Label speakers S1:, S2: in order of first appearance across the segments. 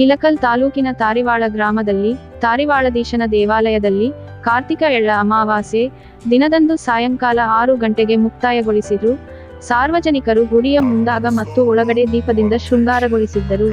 S1: ಇಳಕಲ್ ತಾಲೂಕಿನ ತಾರಿವಾಳ ಗ್ರಾಮದಲ್ಲಿ ತಾರಿವಾಳದೀಶನ ದೇವಾಲಯದಲ್ಲಿ ಕಾರ್ತಿಕ ಎಳ್ಳ ಅಮಾವಾಸ್ಯೆ ದಿನದಂದು ಸಾಯಂಕಾಲ 6 ಗಂಟೆಗೆ ಮುಕ್ತಾಯಗೊಳಿಸಿದ್ರು. ಸಾರ್ವಜನಿಕರು ಗುಡಿಯ ಮುಂಭಾಗ ಮತ್ತು ಒಳಗಡೆ ದೀಪದಿಂದ ಶೃಂಗಾರಗೊಳಿಸಿದ್ದರು.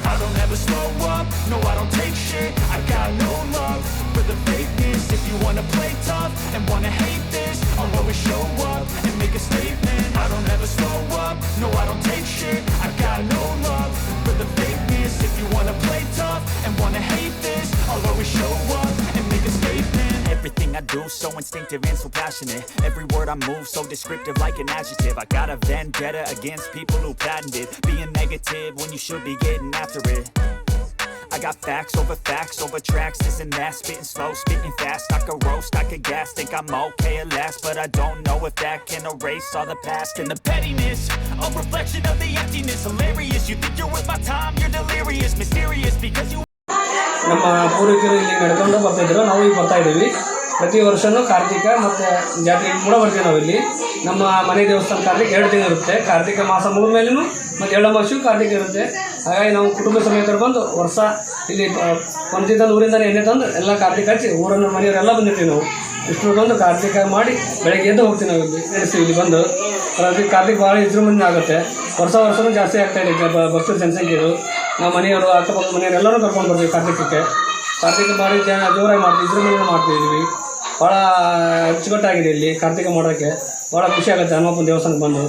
S2: I don't ever slow up, no I don't take shit, I got no love for the fakeness. If you wanna play tough and wanna hate this, I'll always show up and make a statement. I don't ever slow up, no I don't take shit, I got no love for the fakeness. If you wanna play tough and wanna hate this, I'll always show up and make a statement. Everything I do so instinctive and so passionate. Every word I move so descriptive like an adjective. I got a vendetta against people who patented being negative when you should be getting after it. I got facts over tracks, this and that. Spitting slow, spitting fast. I could roast, I could gas. Think I'm okay at last, but I don't know if that can erase all the past and the pettiness. A reflection of the emptiness. Hilarious, you think you're worth my time, you're delirious. Mysterious because you.
S3: ನಮ್ಮ ಪೂರ್ವಿಕರು ಇಲ್ಲಿ ನಡ್ಕೊಂಡು ಬರ್ತಾಯಿದ್ರು, ನಾವು ಈಗ ಬರ್ತಾಯಿದ್ದೀವಿ. ಪ್ರತಿ ವರ್ಷವೂ ಕಾರ್ತಿಕ ಮತ್ತು ಜಾತ್ರೆಗೆ ಕೂಡ ಬರ್ತೀವಿ ನಾವು ಇಲ್ಲಿ. ನಮ್ಮ ಮನೆ ದೇವಸ್ಥಾನ ಕಾರ್ತಿಕ 2 ದಿನ ಇರುತ್ತೆ. ಕಾರ್ತಿಕ ಮಾಸ ಮುಗಿದ ಮೇಲೂ ಮತ್ತು ಎಳ್ಳಮಾವಾಸ್ಯೆಗೂ ಕಾರ್ತಿಕ ಇರುತ್ತೆ. ಹಾಗಾಗಿ ನಾವು ಕುಟುಂಬ ಸಮೇತ ಬಂದು ವರ್ಷ ಇಲ್ಲಿ ಪಂಚದಿಂದ ಊರಿಂದನೇ ಎಣ್ಣೆ ತಂದು ಎಲ್ಲ ಕಾರ್ತಿಕ ಹಚ್ಚಿ ಊರನ್ನು ಮನೆಯವರೆಲ್ಲ ಬಂದಿರ್ತೀವಿ ನಾವು. ಇಷ್ಟು ಬಂದು ಕಾರ್ತಿಕ ಮಾಡಿ ಬೆಳಗ್ಗೆ ಎದ್ದು ಹೋಗ್ತೀವಿ ನಾವು ಇಲ್ಲಿ ನೆನೆಸ್ತೀವಿ. ಇಲ್ಲಿ ಬಂದು ಕಾರ್ತಿಕ ಭಾಳ ವಿಜೃಂಭಣೆ ಆಗುತ್ತೆ. ವರ್ಷವೂ ಜಾಸ್ತಿ ಆಗ್ತಾಯಿದೆ ಭಕ್ತರ ಜನಸಂಖ್ಯೆಗಳು. ನಾವು ಮನೆಯವರು ಅಕ್ಕಪಕ್ಕ ಮನೆಯವರೆಲ್ಲರೂ ಕರ್ಕೊಂಡು ಬರ್ತೀವಿ ಕಾರ್ತಿಕಕ್ಕೆ. ಕಾರ್ತಿಕ ಭಾರಿ ಜೋರಾಗಿ ಮಾಡ್ತೀವಿ, ವಿಜೃಂಭಣೆ ಮಾಡ್ತಿದ್ದೀವಿ. ಭಾಳ ಅಚ್ಚುಕಟ್ಟಾಗಿದೆ ಇಲ್ಲಿ ಕಾರ್ತಿಕ ಮಾಡೋಕ್ಕೆ. ಭಾಳ ಖುಷಿ ಆಗುತ್ತೆ ಹನುಮಪ್ಪನ ದೇವಸ್ಥಾನಕ್ಕೆ ಬಂದು.